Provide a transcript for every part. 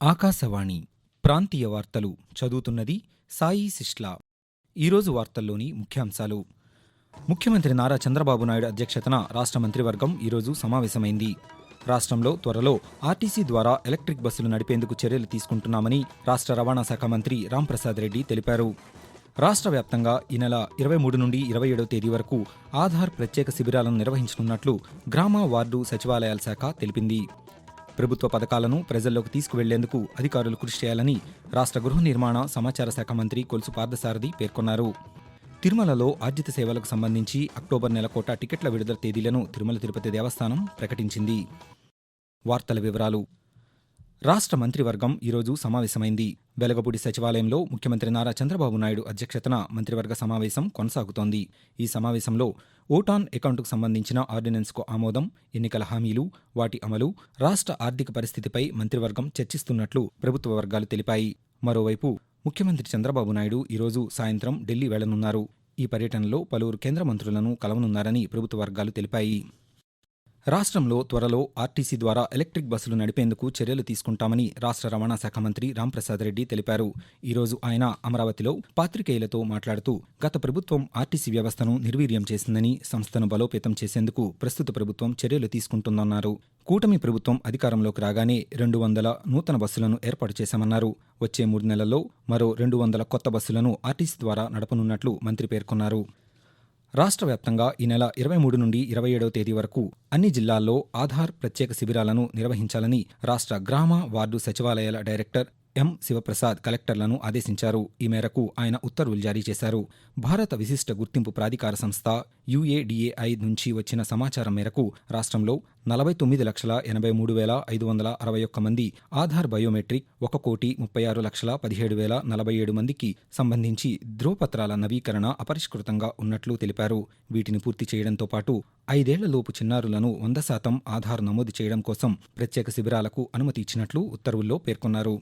ఆకాశవాణి ప్రాంతీయ వార్తలు చదువుతున్నది సాయి సిస్లా. ఈరోజు వార్తల్లోని ముఖ్యాంశాలు. ముఖ్యమంత్రి నారా చంద్రబాబు నాయుడు అధ్యక్షతన రాష్ట్ర మంత్రివర్గం ఈరోజు సమావేశమైంది. రాష్ట్రంలో త్వరలో ఆర్టీసీ ద్వారా ఎలక్ట్రిక్ బస్సులు నడిపేందుకు చర్యలు తీసుకుంటున్నామని రాష్ట్ర రవాణా శాఖ మంత్రి రాంప్రసాద్ రెడ్డి తెలిపారు. రాష్ట్ర వ్యాప్తంగా ఈ నెల 23 నుండి 27వ తేదీ వరకు ఆధార్ ప్రత్యేక శిబిరాలను నిర్వహించనున్నట్లు గ్రామ వార్డు సచివాలయాల శాఖ తెలిపింది. ప్రభుత్వ పథకాలను ప్రజల్లోకి తీసుకువెళ్లేందుకు అధికారులు కృషి చేయాలని రాష్ట్ర గృహ నిర్మాణ సమాచార శాఖ మంత్రి కొలుసు పార్థసారథి పేర్కొన్నారు. తిరుమలలో ఆర్జిత సేవలకు సంబంధించి అక్టోబర్ నెల కోటా టికెట్ల విడుదల తేదీలను తిరుమల తిరుపతి దేవస్థానం ప్రకటించింది. వార్తల వివరాలు. రాష్ట్ర మంత్రివర్గం ఈరోజు సమావేశమైంది. వెలగపూడి సచివాలయంలో ముఖ్యమంత్రి నారా చంద్రబాబు నాయుడు అధ్యక్షతన మంత్రివర్గ సమావేశం కొనసాగుతోంది. ఈ సమావేశంలో ఓటాన్ అకౌంటుకు సంబంధించిన ఆర్డినెన్స్కు ఆమోదం, ఎన్నికల హామీలు, వాటి అమలు, రాష్ట్ర ఆర్థిక పరిస్థితిపై మంత్రివర్గం చర్చిస్తున్నట్లు ప్రభుత్వ వర్గాలు తెలిపాయి. మరోవైపు ముఖ్యమంత్రి చంద్రబాబు నాయుడు ఈరోజు సాయంత్రం ఢిల్లీ వెళ్లనున్నారు. ఈ పర్యటనలో పలువురు కేంద్ర మంత్రులను కలవనున్నారని ప్రభుత్వ వర్గాలు తెలిపాయి. రాష్ట్రంలో త్వరలో ఆర్టీసీ ద్వారా ఎలక్ట్రిక్ బస్సులు నడిపేందుకు చర్యలు తీసుకుంటామని రాష్ట్ర రవాణా శాఖ మంత్రి రాంప్రసాద్ రెడ్డి తెలిపారు. ఈరోజు ఆయన అమరావతిలో పాత్రికేయులతో మాట్లాడుతూ గత ప్రభుత్వం ఆర్టీసీ వ్యవస్థను నిర్వీర్యం చేసిందని, సంస్థను బలోపేతం చేసేందుకు ప్రస్తుత ప్రభుత్వం చర్యలు తీసుకుంటుందన్నారు. కూటమి ప్రభుత్వం అధికారంలోకి రాగానే 200 నూతన బస్సులను ఏర్పాటు చేశామన్నారు. వచ్చే 3 నెలల్లో మరో 200 కొత్త బస్సులను ఆర్టీసీ ద్వారా నడపనున్నట్లు మంత్రి పేర్కొన్నారు. రాష్ట్ర వ్యాప్తంగా ఈ నెల 23 నుండి 27వ తేదీ వరకు అన్ని జిల్లాల్లో ఆధార్ ప్రత్యేక శిబిరాలను నిర్వహించాలని రాష్ట్ర గ్రామ వార్డు సచివాలయాల డైరెక్టర్ ఎం. శివప్రసాద్ కలెక్టర్లను ఆదేశించారు. ఈ మేరకు ఆయన ఉత్తర్వులు జారీ చేశారు. భారత విశిష్ట గుర్తింపు ప్రాధికార సంస్థ UADAI నుంచి వచ్చిన సమాచారం మేరకు రాష్ట్రంలో 49,83,561 మంది ఆధార్ బయోమెట్రిక్, 1,36,17,047 మందికి సంబంధించి ధ్రువపత్రాల నవీకరణ అపరిష్కృతంగా ఉన్నట్లు తెలిపారు. వీటిని పూర్తి చేయడంతో పాటు 5 ఏళ్లలోపు చిన్నారులను 100% ఆధార్ నమోదు చేయడం కోసం ప్రత్యేక శిబిరాలకు అనుమతి ఇచ్చినట్లు ఉత్తర్వుల్లో పేర్కొన్నారు.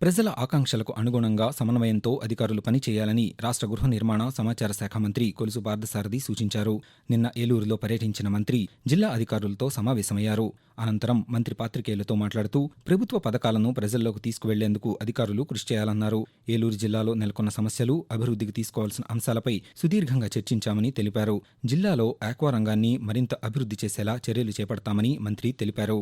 ప్రజల ఆకాంక్షలకు అనుగుణంగా సమన్వయంతో అధికారులు పనిచేయాలని రాష్ట్ర గృహ నిర్మాణ సమాచార శాఖ మంత్రి కొలుసు పార్థసారథి సూచించారు. నిన్న ఏలూరులో పర్యటించిన మంత్రి జిల్లా అధికారులతో సమావేశమయ్యారు. అనంతరం మంత్రి పాత్రికేయులతో మాట్లాడుతూ ప్రభుత్వ పథకాలను ప్రజల్లోకి తీసుకువెళ్లేందుకు అధికారులు కృషి చేయాలన్నారు. ఏలూరు జిల్లాలో నెలకొన్న సమస్యలు, అభివృద్ధికి తీసుకోవాల్సిన అంశాలపై సుదీర్ఘంగా చర్చించామని తెలిపారు. జిల్లాలో ఆక్వా రంగాన్ని మరింత అభివృద్ధి చేసేలా చర్యలు చేపడతామని మంత్రి తెలిపారు.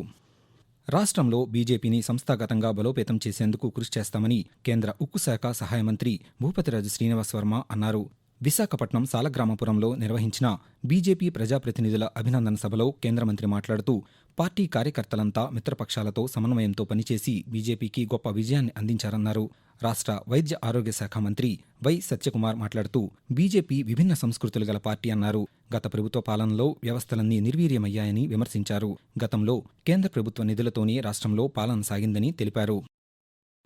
రాష్ట్రంలో బీజేపీని సంస్థాగతంగా బలోపేతం చేసేందుకు కృషి చేస్తామని కేంద్ర ఉక్కు శాఖ సహాయ మంత్రి భూపతిరాజు శ్రీనివాస్ వర్మ అన్నారు. విశాఖపట్నం సాలగ్రామపురంలో నిర్వహించిన బీజేపీ ప్రజాప్రతినిధుల అభినందన సభలో కేంద్ర మంత్రి మాట్లాడుతూ పార్టీ కార్యకర్తలంతా మిత్రపక్షాలతో సమన్వయంతో పనిచేసి బీజేపీకి గొప్ప విజయాన్ని అందించారన్నారు. రాష్ట్ర వైద్య ఆరోగ్య శాఖ మంత్రి వై సత్యకుమార్ మాట్లాడుతూ బీజేపీ విభిన్న సంస్కృతులు గల పార్టీ అన్నారు. గత ప్రభుత్వ పాలనలో వ్యవస్థలన్నీ నిర్వీర్యమయ్యాయని విమర్శించారు. గతంలో కేంద్ర ప్రభుత్వ నిధులతోనే రాష్ట్రంలో పాలన సాగిందని తెలిపారు.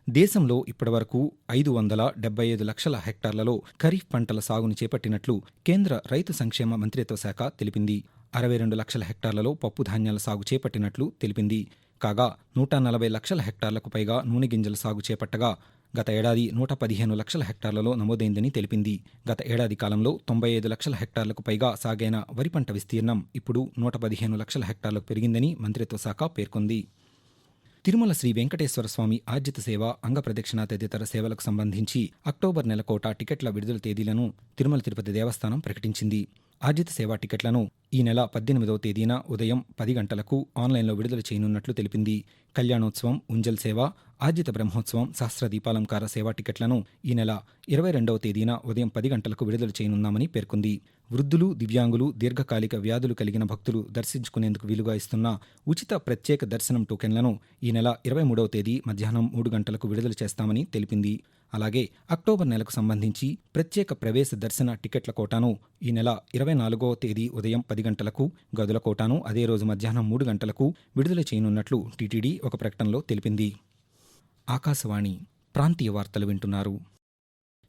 దేశంలో ఇప్పటివరకు 575 లక్షల హెక్టార్లలో ఖరీఫ్ పంటల సాగును చేపట్టినట్లు కేంద్ర రైతు సంక్షేమ మంత్రిత్వ శాఖ తెలిపింది. 62 లక్షల హెక్టార్లలో పప్పు ధాన్యాల సాగు చేపట్టినట్లు తెలిపింది. కాగా 140 లక్షల హెక్టార్లకు పైగా నూనె గింజల సాగు చేపట్టగా గత ఏడాది 115 లక్షల హెక్టార్లలో నమోదైందని తెలిపింది. గత ఏడాది కాలంలో 95 లక్షల హెక్టార్లకు పైగా సాగైన వరి పంట విస్తీర్ణం ఇప్పుడు 115 లక్షల హెక్టార్లకు పెరిగిందని మంత్రిత్వ శాఖ పేర్కొంది. తిరుమల శ్రీ వెంకటేశ్వర స్వామి ఆర్జిత సేవ, అంగప్రదక్షిణ తదితర సేవలకు సంబంధించి అక్టోబర్ నెల కోటా టికెట్ల విడుదల తేదీలను తిరుమల తిరుపతి దేవస్థానం ప్రకటించింది. ఆర్జిత సేవా టికెట్లను ఈ నెల 18వ తేదీన ఉదయం 10 గంటలకు ఆన్లైన్లో విడుదల చేయనున్నట్లు తెలిపింది. కళ్యాణోత్సవం, ఉంజల్ సేవ, ఆర్జిత బ్రహ్మోత్సవం, సహస్ర దీపాలంకార సేవా టికెట్లను ఈ నెల 22వ తేదీన ఉదయం 10 గంటలకు విడుదల చేయనున్నామని పేర్కొంది. వృద్ధులు, దివ్యాంగులు, దీర్ఘకాలిక వ్యాధులు కలిగిన భక్తులు దర్శించుకునేందుకు వీలుగా ఇస్తున్న ఉచిత ప్రత్యేక దర్శనం టోకెన్లను ఈ నెల 23వ తేదీ మధ్యాహ్నం 3 గంటలకు విడుదల చేస్తామని తెలిపింది. అలాగే అక్టోబర్ నెలకు సంబంధించి ప్రత్యేక ప్రవేశ దర్శన టికెట్ల కోటాను ఈ నెల 24వ తేదీ ఉదయం 10 గంటలకు, గదుల కోటాను అదే రోజు మధ్యాహ్నం 3 గంటలకు విడుదల చేయనున్నట్లు టీటీడీ ఒక ప్రకటనలో తెలిపింది. ఆకాశవాణి ప్రాంతీయ వార్తలు వింటున్నారు.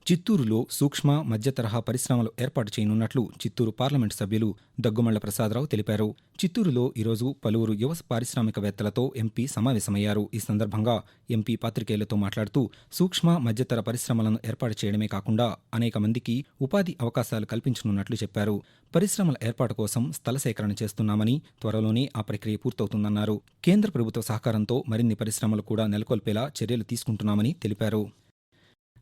చిత్తూరులో సూక్ష్మ మధ్య తరహా పరిశ్రమలు ఏర్పాటు చేయనున్నట్లు చిత్తూరు పార్లమెంటు సభ్యులు దగ్గుమళ్ల ప్రసాదరావు తెలిపారు. చిత్తూరులో ఈరోజు పలువురు యువ పారిశ్రామికవేత్తలతో ఎంపీ సమావేశమయ్యారు. ఈ సందర్భంగా ఎంపీ పాత్రికేయులతో మాట్లాడుతూ సూక్ష్మ మధ్యతర పరిశ్రమలను ఏర్పాటు చేయడమే కాకుండా అనేక మందికి ఉపాధి అవకాశాలు కల్పించనున్నట్లు చెప్పారు. పరిశ్రమల ఏర్పాటు కోసం స్థల సేకరణ చేస్తున్నామని, త్వరలోనే ఆ ప్రక్రియ పూర్తవుతుందన్నారు. కేంద్ర ప్రభుత్వ సహకారంతో మరిన్ని పరిశ్రమలు కూడా నెలకొల్పేలా చర్యలు తీసుకుంటున్నామని తెలిపారు.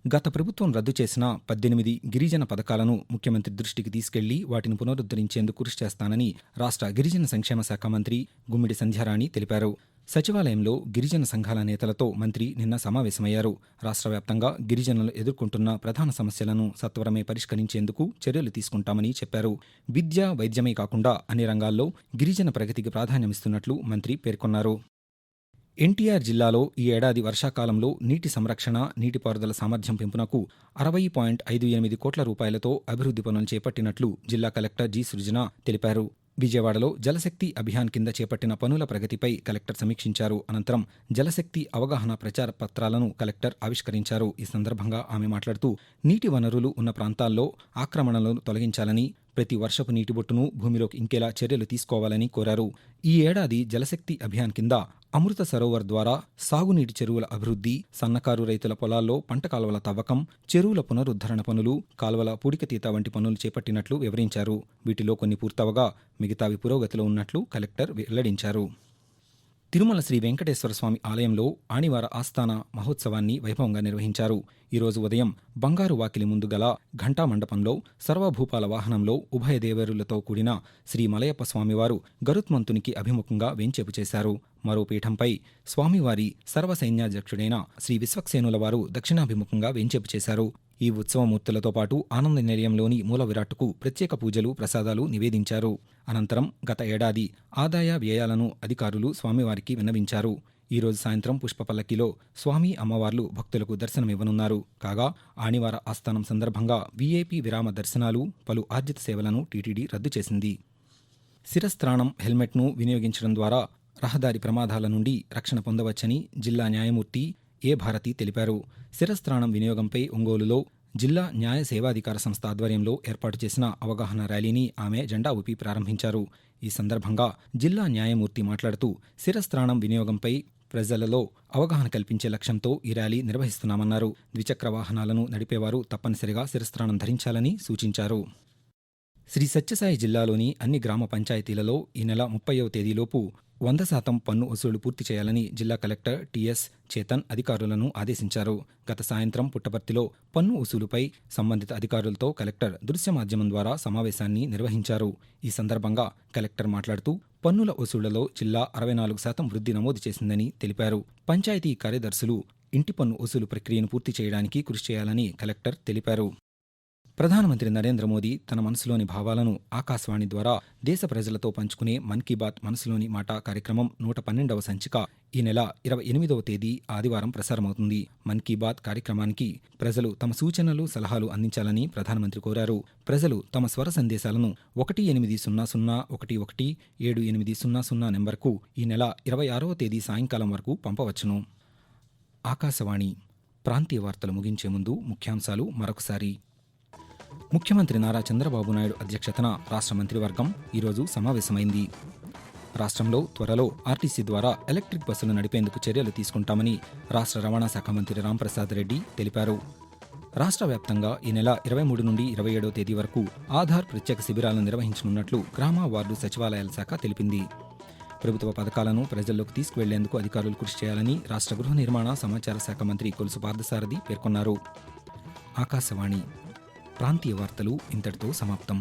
గత ప్రభుత్వం రద్దు చేసిన 18 గిరిజన పథకాలను ముఖ్యమంత్రి దృష్టికి తీసుకెళ్లి వాటిని పునరుద్ధరించేందుకు కృషి చేస్తానని రాష్ట్ర గిరిజన సంక్షేమ శాఖ మంత్రి గుమ్మిడి సంధ్యారాణి తెలిపారు. సచివాలయంలో గిరిజన సంఘాల నేతలతో మంత్రి నిన్న సమావేశమయ్యారు. రాష్ట్ర వ్యాప్తంగా గిరిజనులు ఎదుర్కొంటున్న ప్రధాన సమస్యలను సత్వరమే పరిష్కరించేందుకు చర్యలు తీసుకుంటామని చెప్పారు. విద్య, వైద్యమే కాకుండా అన్ని రంగాల్లో గిరిజన ప్రగతికి ప్రాధాన్యమిస్తున్నట్లు మంత్రి పేర్కొన్నారు. ఎన్టీఆర్ జిల్లాలో ఈ ఏడాది వర్షాకాలంలో నీటి సంరక్షణ, నీటిపారుదల సామర్థ్యం పెంపునకు 60.58 కోట్ల రూపాయలతో అభివృద్ధి పనులు చేపట్టినట్లు జిల్లా కలెక్టర్ జి. సృజన తెలిపారు. విజయవాడలో జలశక్తి అభియాన్ కింద చేపట్టిన పనుల ప్రగతిపై కలెక్టర్ సమీక్షించారు. అనంతరం జలశక్తి అవగాహన ప్రచార పత్రాలను కలెక్టర్ ఆవిష్కరించారు. ఈ సందర్భంగా ఆమె మాట్లాడుతూ నీటి వనరులు ఉన్న ప్రాంతాల్లో ఆక్రమణలను తొలగించాలని, ప్రతి వర్షపు నీటిబొట్టును భూమిలోకి ఇంకేలా చర్యలు తీసుకోవాలని కోరారు. ఈ ఏడాది జలశక్తి అభియాన్ కింద అమృత సరోవర్ ద్వారా సాగునీటి చెరువుల అభివృద్ధి, సన్నకారు రైతుల పొలాల్లో పంట కాలువల తవ్వకం, చెరువుల పునరుద్ధరణ పనులు, కాలువల పూడికతీత వంటి పనులు చేపట్టినట్లు వివరించారు. వీటిలో కొన్ని పూర్తవగా మిగతావి పురోగతిలో ఉన్నట్లు కలెక్టర్ వెల్లడించారు. తిరుమల శ్రీ వెంకటేశ్వర స్వామి ఆలయంలో ఆణివార ఆస్థాన మహోత్సవాన్ని వైభవంగా నిర్వహించారు. ఈరోజు ఉదయం బంగారు వాకిలి ముందు గల ఘంటా మండపంలో సర్వభూపాల వాహనంలో ఉభయ దేవేరులతో కూడిన శ్రీ మలయప్ప స్వామివారు గరుత్మంతునికి అభిముఖంగా వేంచేపు చేశారు. మరో పీఠంపై స్వామివారి సర్వసైన్యాధ్యక్షుడైన శ్రీ విశ్వక్సేనుల వారు దక్షిణాభిముఖంగా వేంచేపు చేశారు. ఈ ఉత్సవమూర్తులతో పాటు ఆనంద నిలయంలోని మూల విరాట్టుకు ప్రత్యేక పూజలు, ప్రసాదాలు నివేదించారు. అనంతరం గత ఏడాది ఆదాయ వ్యయాలను అధికారులు స్వామివారికి విన్నవించారు. ఈరోజు సాయంత్రం పుష్పపల్లకిలో స్వామి, అమ్మవార్లు భక్తులకు దర్శనమివ్వనున్నారు. కాగా ఆణివార ఆస్థానం సందర్భంగా వీఐపీ విరామ దర్శనాలు, పలు ఆర్జిత సేవలను టీటీడీ రద్దు చేసింది. శిరస్త్రాణం, హెల్మెట్ను వినియోగించడం ద్వారా రహదారి ప్రమాదాల నుండి రక్షణ పొందవచ్చని జిల్లా న్యాయమూర్తి ఏ. భారతి తెలిపారు. శిరస్త్రాణం వినియోగంపై ఒంగోలులో జిల్లా న్యాయ సేవాధికార సంస్థ ఆధ్వర్యంలో ఏర్పాటు చేసిన అవగాహన ర్యాలీని ఆమె జెండా ఊపి ప్రారంభించారు. ఈ సందర్భంగా జిల్లా న్యాయమూర్తి మాట్లాడుతూ శిరస్త్రాణం వినియోగంపై ప్రజలలో అవగాహన కల్పించే లక్ష్యంతో ఈ ర్యాలీ నిర్వహిస్తున్నామన్నారు. ద్విచక్ర వాహనాలను నడిపేవారు తప్పనిసరిగా శిరస్త్రాణం ధరించాలని సూచించారు. శ్రీ సత్యసాయి జిల్లాలోని అన్ని గ్రామ పంచాయతీలలో ఈ నెల 30వ తేదీలోపు 100% పన్ను వసూలు పూర్తి చేయాలని జిల్లా కలెక్టర్ టిఎస్ చేతన్ అధికారులను ఆదేశించారు. గత సాయంత్రం పుట్టపర్తిలో పన్ను వసూలుపై సంబంధిత అధికారులతో కలెక్టర్ దృశ్య మాధ్యమం ద్వారా సమావేశాన్ని నిర్వహించారు. ఈ సందర్భంగా కలెక్టర్ మాట్లాడుతూ పన్నుల వసూళ్లలో జిల్లా 64% వృద్ధి నమోదు చేసిందని తెలిపారు. పంచాయతీ కార్యదర్శులు ఇంటి పన్ను వసూలు ప్రక్రియను పూర్తి చేయడానికి కృషి చేయాలని కలెక్టర్ తెలిపారు. ప్రధానమంత్రి నరేంద్ర మోదీ తన మనసులోని భావాలను ఆకాశవాణి ద్వారా దేశ ప్రజలతో పంచుకునే మన్ కీ బాత్ మనసులోని మాట కార్యక్రమం 112వ సంచిక ఈ నెల 28వ తేదీ ఆదివారం ప్రసారమవుతుంది. మన్ కీ బాత్ కార్యక్రమానికి ప్రజలు తమ సూచనలు, సలహాలు అందించాలని ప్రధానమంత్రి కోరారు. ప్రజలు తమ స్వర సందేశాలను 1800117800 నెంబర్కు ఈ నెల 26వ తేదీ సాయంకాలం వరకు పంపవచ్చును. ఆకాశవాణి ప్రాంతీయ వార్తలు ముగించే ముందు ముఖ్యాంశాలు మరొకసారి. ముఖ్యమంత్రి నారా చంద్రబాబు నాయుడు అధ్యక్షతన రాష్ట్ర మంత్రివర్గం ఈరోజు సమావేశమైంది. రాష్ట్రంలో త్వరలో ఆర్టీసీ ద్వారా ఎలక్ట్రిక్ బస్సులు నడిపేందుకు చర్యలు తీసుకుంటామని రాష్ట్ర రవాణా శాఖ మంత్రి రాంప్రసాద్ రెడ్డి తెలిపారు. రాష్ట్ర వ్యాప్తంగా ఈ నెల 23 నుండి 27వ తేదీ వరకు ఆధార్ ప్రత్యేక శిబిరాలను నిర్వహించనున్నట్లు గ్రామ, వార్డు సచివాలయాల శాఖ తెలిపింది. ప్రభుత్వ పథకాలను ప్రజల్లోకి తీసుకువెళ్లేందుకు అధికారులు కృషి చేయాలని రాష్ట్ర గృహ నిర్మాణ, సమాచార శాఖ మంత్రి కొలుసు పార్థసారథి పేర్కొన్నారు. ఆకాశవాణి ప్రాంతీయ వార్తలు ఇంతటితో సమాప్తం.